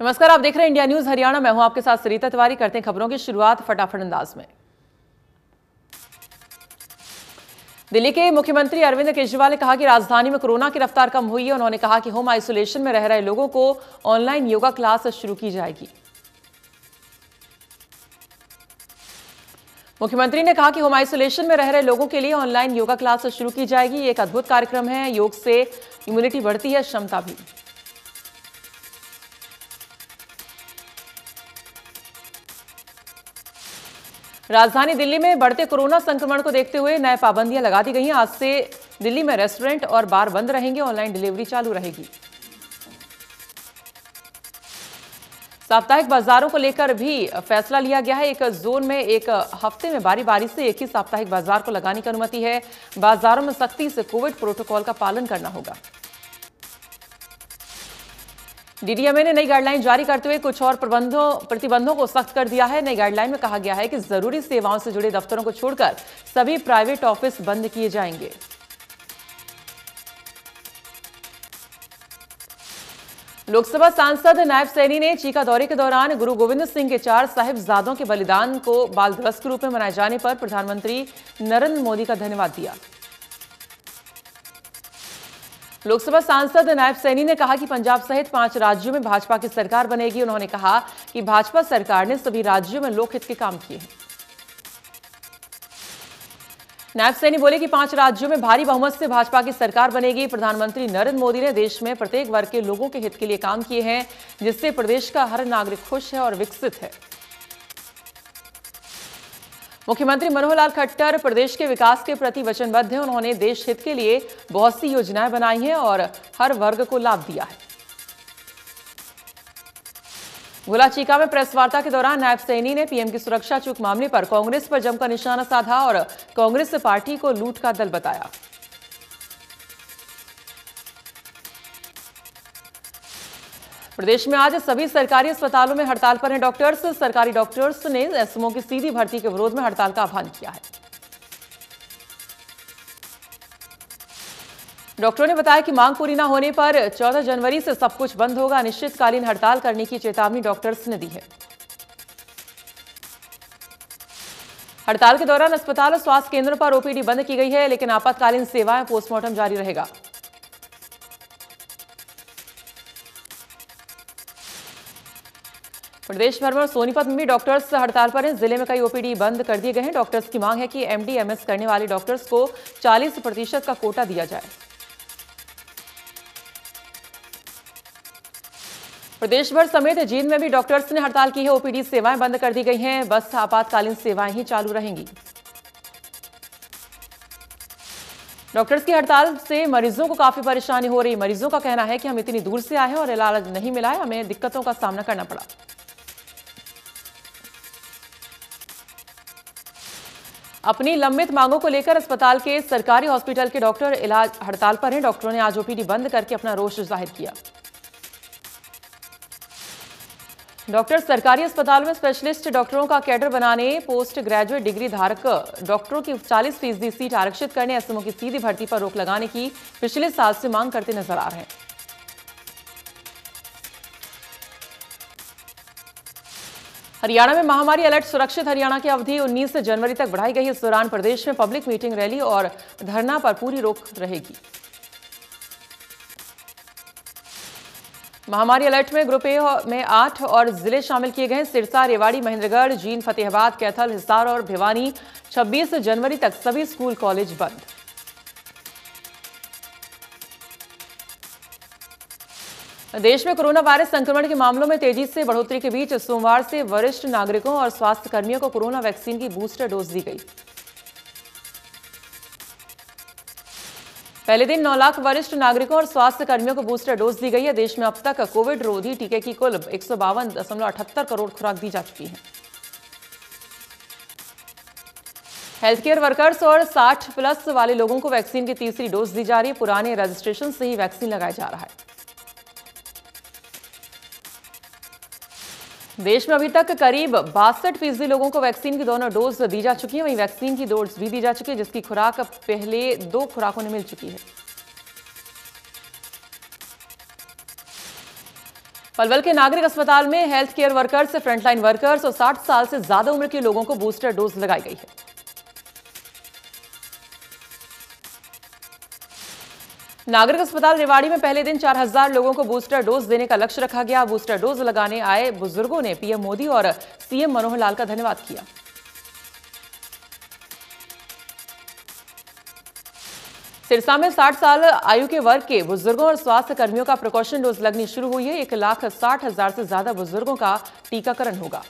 नमस्कार, आप देख रहे हैं इंडिया न्यूज हरियाणा। मैं हूं आपके साथ सरिता तिवारी। करते हैं खबरों की शुरुआत फटाफट अंदाज में। दिल्ली के मुख्यमंत्री अरविंद केजरीवाल ने कहा कि राजधानी में कोरोना की रफ्तार कम हुई है। उन्होंने कहा कि होम आइसोलेशन में रह रहे लोगों को ऑनलाइन योगा क्लास शुरू की जाएगी। मुख्यमंत्री ने कहा कि होम आइसोलेशन में रह रहे लोगों के लिए ऑनलाइन योगा क्लास शुरू की जाएगी। ये एक अद्भुत कार्यक्रम है। योग से इम्यूनिटी बढ़ती है, क्षमता भी। राजधानी दिल्ली में बढ़ते कोरोना संक्रमण को देखते हुए नए पाबंदियां लगा दी गई हैं। आज से दिल्ली में रेस्टोरेंट और बार बंद रहेंगे, ऑनलाइन डिलीवरी चालू रहेगी। साप्ताहिक बाजारों को लेकर भी फैसला लिया गया है। एक जोन में एक हफ्ते में बारी बारी से एक ही साप्ताहिक बाजार को लगाने की अनुमति है। बाजारों में सख्ती से कोविड प्रोटोकॉल का पालन करना होगा। डीडीएमए ने नई गाइडलाइन जारी करते हुए कुछ और प्रतिबंधों को सख्त कर दिया है। नई गाइडलाइन में कहा गया है कि जरूरी सेवाओं से जुड़े दफ्तरों को छोड़कर सभी प्राइवेट ऑफिस बंद किए जाएंगे। लोकसभा सांसद नायब सैनी ने चीका दौरे के दौरान गुरु गोविंद सिंह के 4 साहिबजादों के बलिदान को बाल दिवस के रूप में मनाए जाने पर प्रधानमंत्री नरेंद्र मोदी का धन्यवाद दिया। लोकसभा सांसद नायब सैनी ने कहा कि पंजाब सहित 5 राज्यों में भाजपा की सरकार बनेगी। उन्होंने कहा कि भाजपा सरकार ने सभी राज्यों में लोकहित के काम किए हैं। नायब सैनी बोले कि 5 राज्यों में भारी बहुमत से भाजपा की सरकार बनेगी। प्रधानमंत्री नरेंद्र मोदी ने देश में प्रत्येक वर्ग के लोगों के हित के लिए काम किए हैं, जिससे प्रदेश का हर नागरिक खुश है और विकसित है। मुख्यमंत्री मनोहर लाल खट्टर प्रदेश के विकास के प्रति वचनबद्ध हैं। उन्होंने देश हित के लिए बहुत सी योजनाएं बनाई हैं और हर वर्ग को लाभ दिया है। गुला चीका में प्रेस वार्ता के दौरान नायब सैनी ने पीएम की सुरक्षा चूक मामले पर कांग्रेस पर जमकर निशाना साधा और कांग्रेस पार्टी को लूट का दल बताया। प्रदेश में आज सभी सरकारी अस्पतालों में हड़ताल पर हैं डॉक्टर्स। सरकारी डॉक्टर्स ने एसएमओ की सीधी भर्ती के विरोध में हड़ताल का आह्वान किया है। डॉक्टरों ने बताया कि मांग पूरी न होने पर 14 जनवरी से सब कुछ बंद होगा। अनिश्चितकालीन हड़ताल करने की चेतावनी डॉक्टर्स ने दी है। हड़ताल के दौरान अस्पताल और स्वास्थ्य केंद्रों पर ओपीडी बंद की गई है, लेकिन आपातकालीन सेवाएं, पोस्टमार्टम जारी रहेगा। प्रदेश भर में और सोनीपत में भी डॉक्टर्स हड़ताल पर हैं। जिले में कई ओपीडी बंद कर दिए गए हैं। डॉक्टर्स की मांग है कि एमडी एमएस करने वाले डॉक्टर्स को 40% का कोटा दिया जाए। प्रदेश भर समेत जींद में भी डॉक्टर्स ने हड़ताल की है। ओपीडी सेवाएं बंद कर दी गई हैं। बस आपातकालीन सेवाएं ही चालू रहेंगी। डॉक्टर्स की हड़ताल से मरीजों को काफी परेशानी हो रही। मरीजों का कहना है कि हम इतनी दूर से आए हैं और इलाज नहीं मिला है, हमें दिक्कतों का सामना करना पड़ा। अपनी लंबित मांगों को लेकर अस्पताल के सरकारी हॉस्पिटल के डॉक्टर इलाज हड़ताल पर हैं। डॉक्टरों ने आज ओपीडी बंद करके अपना रोष जाहिर किया। डॉक्टर सरकारी अस्पतालों में स्पेशलिस्ट डॉक्टरों का कैडर बनाने, पोस्ट ग्रेजुएट डिग्री धारक डॉक्टरों की 40% सीट आरक्षित करने, एसएमओ की सीधी भर्ती पर रोक लगाने की पिछले साल से मांग करते नजर आ रहे हैं। हरियाणा में महामारी अलर्ट। सुरक्षित हरियाणा की अवधि 19 जनवरी तक बढ़ाई गई। इस दौरान प्रदेश में पब्लिक मीटिंग, रैली और धरना पर पूरी रोक रहेगी। महामारी अलर्ट में ग्रुप ए में 8 और जिले शामिल किए गए हैं। सिरसा, रेवाड़ी, महेंद्रगढ़, जींद, फतेहाबाद, कैथल, हिसार और भिवानी। 26 जनवरी तक सभी स्कूल कॉलेज बंद। देश में कोरोना वायरस संक्रमण के मामलों में तेजी से बढ़ोतरी के बीच सोमवार से वरिष्ठ नागरिकों और स्वास्थ्य कर्मियों को कोरोना वैक्सीन की बूस्टर डोज दी गई। पहले दिन 9 लाख वरिष्ठ नागरिकों और स्वास्थ्य कर्मियों को बूस्टर डोज दी गई है। देश में अब तक कोविड रोधी टीके की कुल 152.78 करोड़ खुराक दी जा चुकी है। हेल्थ केयर वर्कर्स और 60+ वाले लोगों को वैक्सीन की तीसरी डोज दी जा रही है। पुराने रजिस्ट्रेशन से ही वैक्सीन लगाया जा रहा है। देश में अभी तक करीब 62% लोगों को वैक्सीन की दोनों डोज दी जा चुकी है। वहीं वैक्सीन की डोज भी दी जा चुकी है, जिसकी खुराक पहले 2 खुराकों ने मिल चुकी है। पलवल के नागरिक अस्पताल में हेल्थ केयर वर्कर्स से फ्रंटलाइन वर्कर्स और 60 साल से ज्यादा उम्र के लोगों को बूस्टर डोज लगाई गई है। नागरिक अस्पताल रेवाड़ी में पहले दिन 4000 लोगों को बूस्टर डोज देने का लक्ष्य रखा गया। बूस्टर डोज लगाने आए बुजुर्गों ने पीएम मोदी और सीएम मनोहर लाल का धन्यवाद किया। सिरसा में 60 साल आयु के वर्ग के बुजुर्गों और स्वास्थ्य कर्मियों का प्रिकॉशन डोज लगनी शुरू हुई है। 1,60,000 से ज्यादा बुजुर्गों का टीकाकरण होगा।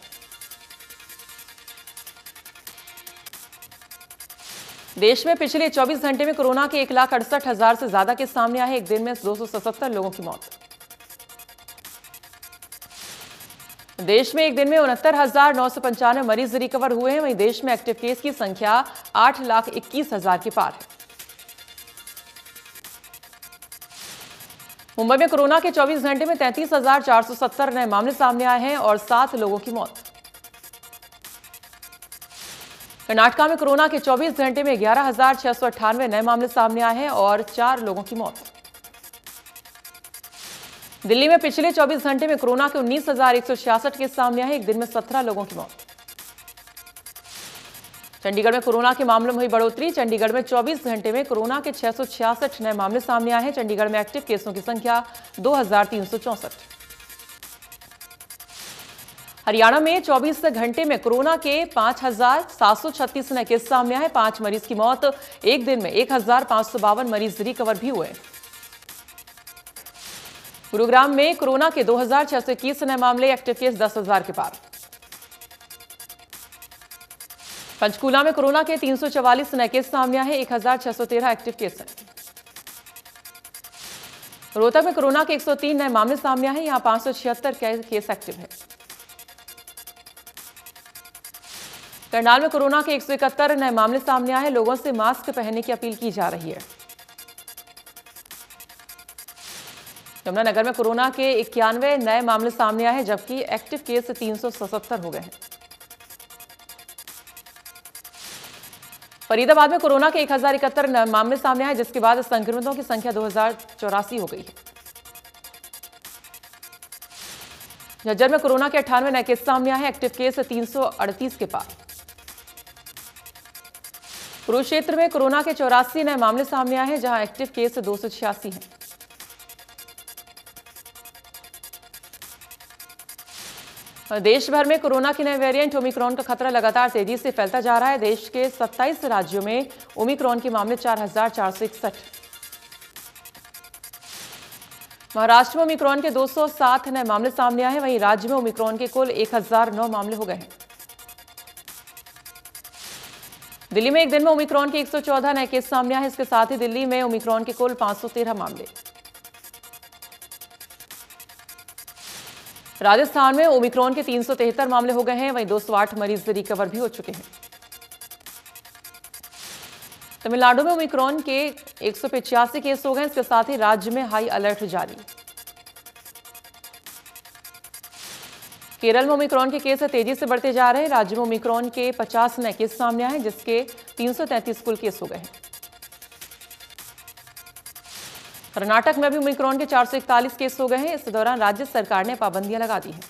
देश में पिछले 24 घंटे में कोरोना के 1,68,000 से ज्यादा के सामने आए। एक दिन में 277 लोगों की मौत। देश में एक दिन में 69,995 मरीज रिकवर हुए हैं। वहीं देश में एक्टिव केस की संख्या 8,21,000 के पार है। मुंबई में कोरोना के 24 घंटे में 33,470 नए मामले सामने आए हैं और 7 लोगों की मौत। कर्नाटका में कोरोना के 24 घंटे में 11,698 नए मामले सामने आए हैं और 4 लोगों की मौत। दिल्ली में पिछले 24 घंटे में कोरोना के 19,166 केस सामने आए। एक दिन में 17 लोगों की मौत। चंडीगढ़ में कोरोना के मामलों में हुई बढ़ोतरी। चंडीगढ़ में 24 घंटे में कोरोना के 666 नए मामले सामने आए हैं। चंडीगढ़ में एक्टिव केसों की संख्या 2,364। हरियाणा में 24 घंटे में कोरोना के 5,736 नए केस सामने आए। 5 मरीज की मौत। एक दिन में 1,552 मरीज रिकवर भी हुए। गुरुग्राम में कोरोना के 2,621 नए मामले। एक्टिव केस 10,000 के पार। पंचकूला में कोरोना के 344 नए केस सामने आए हैं। 1,613 एक्टिव केस हैं। रोहतक में कोरोना के 103 नए मामले सामने आए हैं। यहां 576 केस एक्टिव है। करनाल में कोरोना के 171 नए मामले सामने आए हैं। लोगों से मास्क पहनने की अपील की जा रही है। यमुनानगर में कोरोना के 91 नए मामले सामने आए हैं, जबकि एक्टिव केस 377 हो गए हैं। फरीदाबाद में कोरोना के 1,071 मामले सामने आए, जिसके बाद संक्रमितों की संख्या 2,084 हो गई है। झज्जर में कोरोना के 98 नए केस सामने आए हैं। एक्टिव केस 338 के पार। कुरुक्षेत्र में कोरोना के 84 नए मामले सामने आए हैं, जहां एक्टिव केस 286 हैं। देश भर में कोरोना के नए वेरिएंट ओमिक्रॉन का खतरा लगातार तेजी से फैलता जा रहा है। देश के 27 राज्यों में ओमिक्रॉन के मामले 4,461। महाराष्ट्र में ओमिक्रॉन के 207 नए मामले सामने आए हैं। वहीं राज्य में ओमिक्रॉन के कुल 1,009 मामले हो गए हैं। दिल्ली में एक दिन में ओमिक्रॉन के 114 नए केस सामने आए हैं। इसके साथ ही दिल्ली में ओमिक्रॉन के कुल 513 मामले। राजस्थान में ओमिक्रॉन के 373 मामले हो गए हैं। वहीं 208 मरीज रिकवर भी हो चुके हैं। तमिलनाडु में ओमिक्रॉन के 185 केस हो गए। इसके साथ ही राज्य में हाई अलर्ट जारी। केरल में ओमिक्रॉन के केस तेजी से बढ़ते जा रहे हैं। राज्य में ओमिक्रॉन के 50 नए केस सामने आए हैं, जिसके 333 कुल केस हो गए हैं। कर्नाटक में भी ओमिक्रॉन के 441 केस हो गए हैं। इस दौरान राज्य सरकार ने पाबंदियां लगा दी हैं।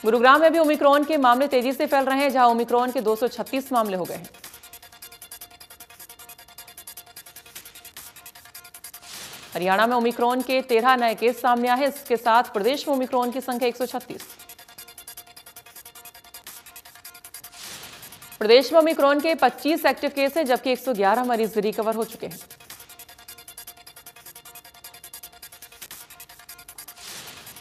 गुरुग्राम में भी ओमिक्रॉन के मामले तेजी से फैल रहे हैं, जहां ओमिक्रॉन के 236 मामले हो गए हैं। हरियाणा में ओमिक्रॉन के 13 नए केस सामने आए हैं। इसके साथ प्रदेश में ओमिक्रॉन की संख्या 136। प्रदेश में ओमिक्रॉन के 25 एक्टिव केस हैं, जबकि 111 मरीज रिकवर हो चुके हैं।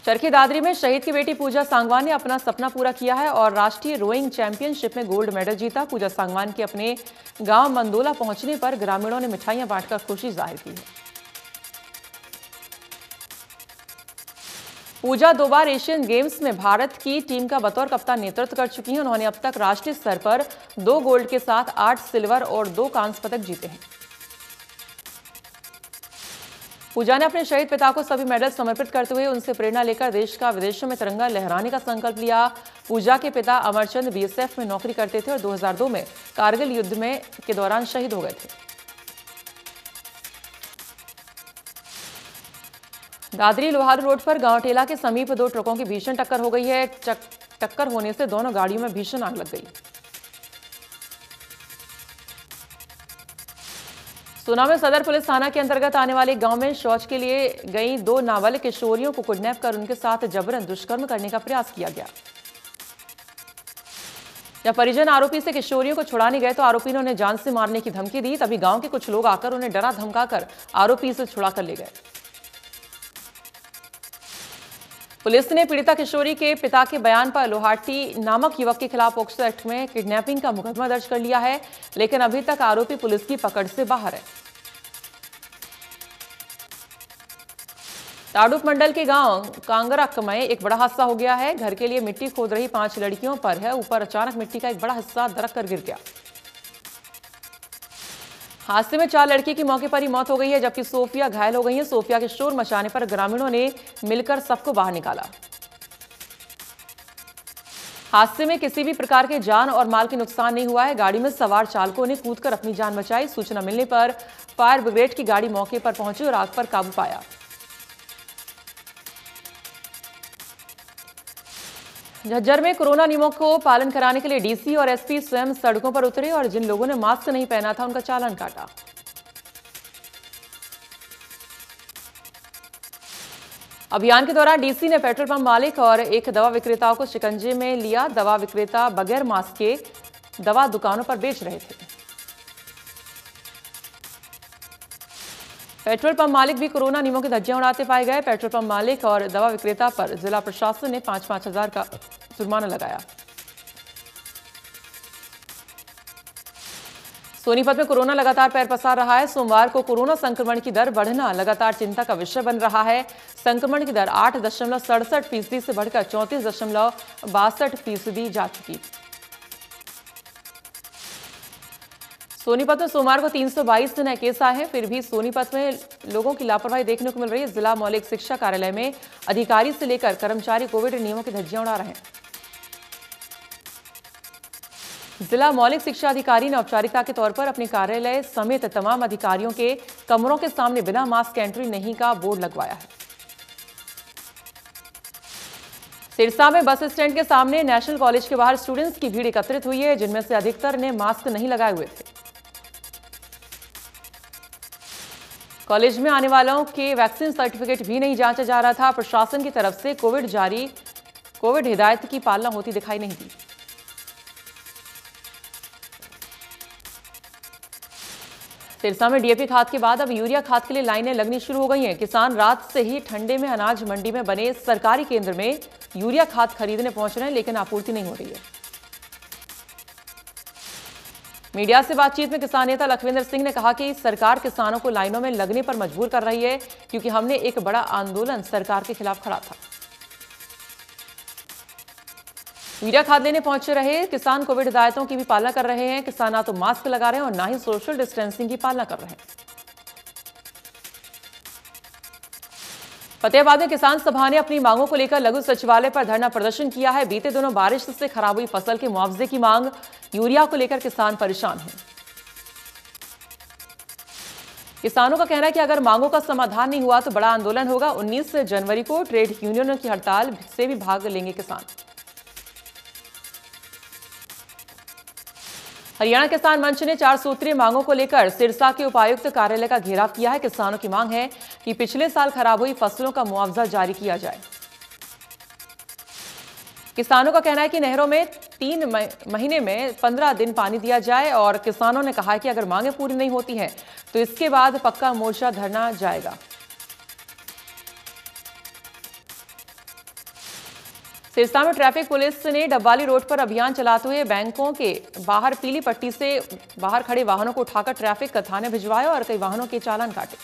चरखी दादरी में शहीद की बेटी पूजा सांगवान ने अपना सपना पूरा किया है और राष्ट्रीय रोइंग चैंपियनशिप में गोल्ड मेडल जीता। पूजा सांगवान के अपने गांव मंदोला पहुंचने पर ग्रामीणों ने मिठाइयां बांटकर खुशी जाहिर की है। पूजा 2 बार एशियन गेम्स में भारत की टीम का बतौर कप्तान नेतृत्व कर चुकी हैं। उन्होंने अब तक राष्ट्रीय स्तर पर 2 गोल्ड के साथ 8 सिल्वर और 2 कांस्य पदक जीते हैं। पूजा ने अपने शहीद पिता को सभी मेडल समर्पित करते हुए उनसे प्रेरणा लेकर देश का विदेशों में तिरंगा लहराने का संकल्प लिया। पूजा के पिता अमरचंद बीएसएफ में नौकरी करते थे और 2002 में कारगिल युद्ध में के दौरान शहीद हो गए थे। दादरी लोहारू रोड पर गांव टेला के समीप दो ट्रकों की भीषण टक्कर हो गई है। टक्कर होने से दोनों गाड़ियों में भीषण आग लग गई। सोना में सदर पुलिस थाना के अंतर्गत आने वाले गांव में शौच के लिए गई दो नाबालिग किशोरियों को किडनैप कर उनके साथ जबरन दुष्कर्म करने का प्रयास किया गया। जब परिजन आरोपी से किशोरियों को छुड़ाने गए तो आरोपी ने उन्हें जान से मारने की धमकी दी। तभी गांव के कुछ लोग आकर उन्हें डरा धमकाकर आरोपी से छुड़ा कर ले गए। पुलिस ने पीड़िता किशोरी के पिता के बयान पर लोहाटी नामक युवक के खिलाफ पॉक्सो एक्ट में किडनैपिंग का मुकदमा दर्ज कर लिया है, लेकिन अभी तक आरोपी पुलिस की पकड़ से बाहर है। ताडुप मंडल के गांव कांगरक में एक बड़ा हादसा हो गया है। घर के लिए मिट्टी खोद रही 5 लड़कियों पर है ऊपर अचानक मिट्टी का एक बड़ा हिस्सा दरक कर गिर गया। हादसे में 4 लड़की की मौके पर ही मौत हो गई है, जबकि सोफिया घायल हो गई है। सोफिया के शोर मचाने पर ग्रामीणों ने मिलकर सबको बाहर निकाला। हादसे में किसी भी प्रकार के जान और माल के नुकसान नहीं हुआ है। गाड़ी में सवार चालकों ने कूदकर अपनी जान बचाई। सूचना मिलने पर फायर ब्रिगेड की गाड़ी मौके पर पहुंची और आग पर काबू पाया। झज्जर में कोरोना नियमों को पालन कराने के लिए डीसी और एसपी स्वयं सड़कों पर उतरे और जिन लोगों ने मास्क नहीं पहना था उनका चालान काटा। अभियान के दौरान डीसी ने पेट्रोल पंप मालिक और एक दवा विक्रेता को शिकंजे में लिया। दवा विक्रेता बगैर मास्क के दवा दुकानों पर बेच रहे थे। पेट्रोल पंप मालिक भी कोरोना नियमों की धज्जियां उड़ाते पाए गए। पेट्रोल पंप मालिक और दवा विक्रेता पर जिला प्रशासन ने 5-5 हजार का जुर्माना लगाया। सोनीपत में कोरोना लगातार पैर पसार रहा है। सोमवार को कोरोना संक्रमण की दर बढ़ना लगातार चिंता का विषय बन रहा है। संक्रमण की दर 8.67% से बढ़कर 34.62% जा चुकी। सोनीपत में सोमवार को 322 नए केस आए हैं। फिर भी सोनीपत में लोगों की लापरवाही देखने को मिल रही है। जिला मौलिक शिक्षा कार्यालय में अधिकारी से लेकर कर्मचारी कोविड नियमों की धज्जियां उड़ा रहे हैं। जिला मौलिक शिक्षा अधिकारी ने औपचारिकता के तौर पर अपने कार्यालय समेत तमाम अधिकारियों के कमरों के सामने बिना मास्क एंट्री नहीं का बोर्ड लगवाया है। सिरसा में बस स्टैंड के सामने नेशनल कॉलेज के बाहर स्टूडेंट्स की भीड़ एकत्रित हुई है, जिनमें से अधिकतर ने मास्क नहीं लगाए हुए थे। कॉलेज में आने वालों के वैक्सीन सर्टिफिकेट भी नहीं जांचा जा रहा था। प्रशासन की तरफ से कोविड हिदायत की पालना होती दिखाई नहीं दी। सिरसा में डीएपी खाद के बाद अब यूरिया खाद के लिए लाइनें लगनी शुरू हो गई हैं। किसान रात से ही ठंडे में अनाज मंडी में बने सरकारी केंद्र में यूरिया खाद खरीदने पहुंच रहे हैं, लेकिन आपूर्ति नहीं हो रही है। मीडिया से बातचीत में किसान नेता लखविंदर सिंह ने कहा कि सरकार किसानों को लाइनों में लगने पर मजबूर कर रही है, क्योंकि हमने एक बड़ा आंदोलन सरकार के खिलाफ खड़ा था। यूरिया खाद लेने पहुंचे रहे किसान कोविड हिदायतों की भी पालना कर रहे हैं। किसान ना तो मास्क लगा रहे हैं और ना ही सोशल डिस्टेंसिंग की पालना कर रहे हैं। फतेहाबाद में किसान सभा ने अपनी मांगों को लेकर लघु सचिवालय पर धरना प्रदर्शन किया है। बीते दिनों बारिश से खराब हुई फसल के मुआवजे की मांग, यूरिया को लेकर किसान परेशान हैं। किसानों का कहना है कि अगर मांगों का समाधान नहीं हुआ तो बड़ा आंदोलन होगा। 19 जनवरी को ट्रेड यूनियनों की हड़ताल से भी भाग लेंगे किसान। हरियाणा किसान मंच ने 4 सूत्रीय मांगों को लेकर सिरसा के उपायुक्त कार्यालय का घेराव किया है। किसानों की मांग है कि पिछले साल खराब हुई फसलों का मुआवजा जारी किया जाए। किसानों का कहना है कि नहरों में 3 महीने में 15 दिन पानी दिया जाए और किसानों ने कहा है कि अगर मांगें पूरी नहीं होती हैं तो इसके बाद पक्का मोर्चा धरना जाएगा। सिरसा में ट्रैफिक पुलिस ने डब्बाली रोड पर अभियान चलाते हुए बैंकों के बाहर पीली पट्टी से बाहर खड़े वाहनों को उठाकर ट्रैफिक थाने भिजवाया और कई वाहनों के चालान काटे।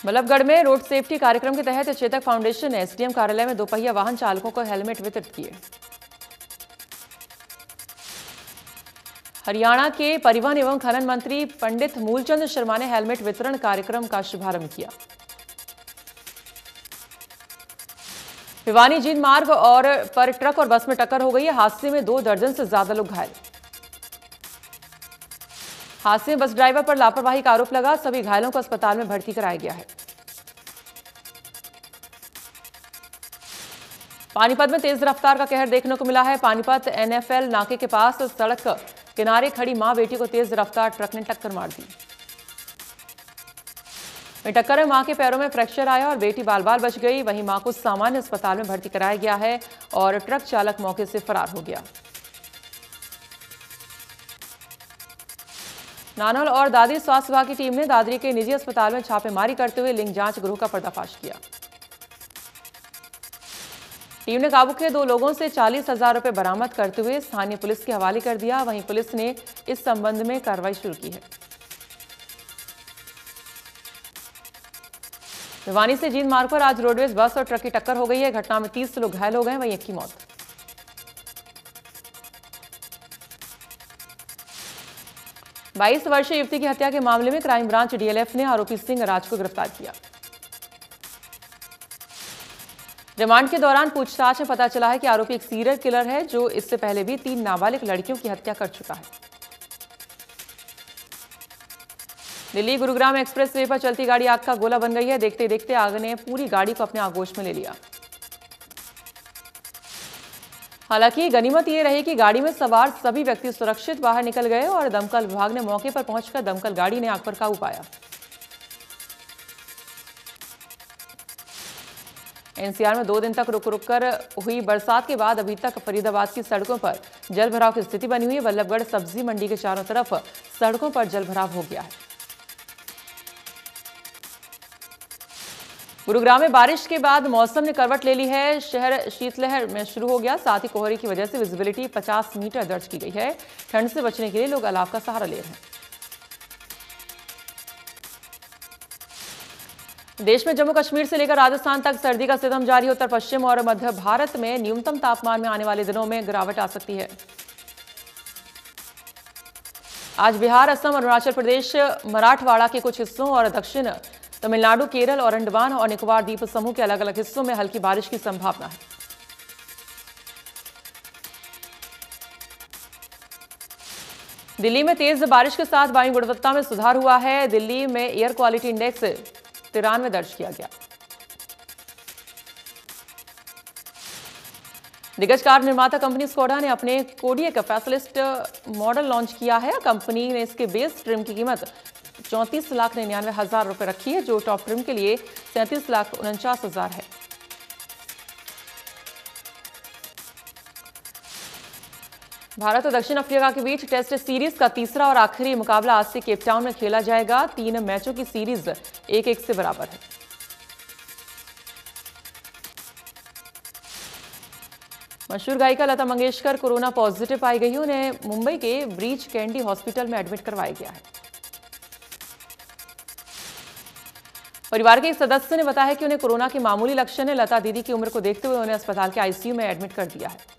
बल्लभगढ़ में रोड सेफ्टी कार्यक्रम के तहत चेतक फाउंडेशन ने एसडीएम कार्यालय में दोपहिया वाहन चालकों को हेलमेट वितरित किए। हरियाणा के परिवहन एवं खनन मंत्री पंडित मूलचंद शर्मा ने हेलमेट वितरण कार्यक्रम का शुभारंभ किया। भिवानी जींद मार्ग पर ट्रक और बस में टक्कर हो गई है। हादसे में 2 दर्जन से ज्यादा लोग घायल। हादसे में बस ड्राइवर पर लापरवाही का आरोप लगा। सभी घायलों को अस्पताल में भर्ती कराया गया है। पानीपत में तेज रफ्तार का कहर देखने को मिला है। पानीपत NFL नाके के पास सड़क किनारे खड़ी मां बेटी को तेज रफ्तार ट्रक ने टक्कर मार दी। टक्कर में मां के पैरों में फ्रैक्चर आया और बेटी बाल बाल बच गई। वहीं मां को सामान्य अस्पताल में भर्ती कराया गया है और ट्रक चालक मौके से फरार हो गया। नानौल और दादरी स्वास्थ्य विभाग की टीम ने दादरी के निजी अस्पताल में छापेमारी करते हुए लिंग जांच गृह का पर्दाफाश किया। टीम ने काबू के 2 लोगों से 40,000 रुपए बरामद करते हुए स्थानीय पुलिस के हवाले कर दिया। वहीं पुलिस ने इस संबंध में कार्रवाई शुरू की है। भिवानी से जींद मार्ग पर आज रोडवेज बस और ट्रक की टक्कर हो गई है। घटना में 30 लोग घायल हो गए, वहीं 1 की मौत। बाईस वर्षीय युवती की हत्या के मामले में क्राइम ब्रांच DLF ने आरोपी सिंह राज को गिरफ्तार किया। रिमांड के दौरान पूछताछ में पता चला है कि आरोपी एक सीरियल किलर है जो इससे पहले भी 3 नाबालिग लड़कियों की हत्या कर चुका है। दिल्ली गुरुग्राम एक्सप्रेस वे पर चलती गाड़ी आग का गोला बन गई है। देखते देखते आग ने पूरी गाड़ी को अपने आगोश में ले लिया। हालांकि गनीमत ये रही कि गाड़ी में सवार सभी व्यक्ति सुरक्षित बाहर निकल गए और दमकल विभाग ने मौके पर पहुंचकर दमकल गाड़ी ने आग पर काबू पाया। NCR में 2 दिन तक रुक रुक कर हुई बरसात के बाद अभी तक फरीदाबाद की सड़कों पर जलभराव की स्थिति बनी हुई है। बल्लभगढ़ सब्जी मंडी के चारों तरफ सड़कों पर जलभराव हो गया है। गुरुग्राम में बारिश के बाद मौसम ने करवट ले ली है। शहर शीतलहर में शुरू हो गया। साथ ही कोहरे की वजह से विजिबिलिटी 50 मीटर दर्ज की गई है। ठंड से बचने के लिए लोग अलाव का सहारा ले रहे हैं। देश में जम्मू कश्मीर से लेकर राजस्थान तक सर्दी का सितम जारी है। उत्तर पश्चिम और मध्य भारत में न्यूनतम तापमान में आने वाले दिनों में गिरावट आ सकती है। आज बिहार, असम, अरुणाचल प्रदेश, मराठवाड़ा के कुछ हिस्सों और दक्षिण तमिलनाडु, केरल और अंडमान और निकोबार द्वीप समूह के अलग अलग हिस्सों में हल्की बारिश की संभावना है। दिल्ली में तेज बारिश के साथ वायु गुणवत्ता में सुधार हुआ है। दिल्ली में एयर क्वालिटी इंडेक्स 93 दर्ज किया गया। दिग्गज कार निर्माता कंपनी स्कोडा ने अपने कोडियक फैसलिस्ट मॉडल लॉन्च किया है। कंपनी ने इसके बेस ट्रिम की कीमत 34,99,000 रुपए रखी है, जो टॉप ट्रिम के लिए 37,49,000 है। भारत और दक्षिण अफ्रीका के बीच टेस्ट सीरीज का तीसरा और आखिरी मुकाबला आज से केपटाउन में खेला जाएगा। 3 मैचों की सीरीज 1-1 से बराबर है। मशहूर गायिका लता मंगेशकर कोरोना पॉजिटिव पाई गई है। उन्हें मुंबई के ब्रीच कैंडी हॉस्पिटल में एडमिट करवाया गया है। परिवार के एक सदस्य ने बताया कि उन्हें कोरोना के मामूली लक्षण है। लता दीदी की उम्र को देखते हुए उन्हें अस्पताल के ICU में एडमिट कर दिया है।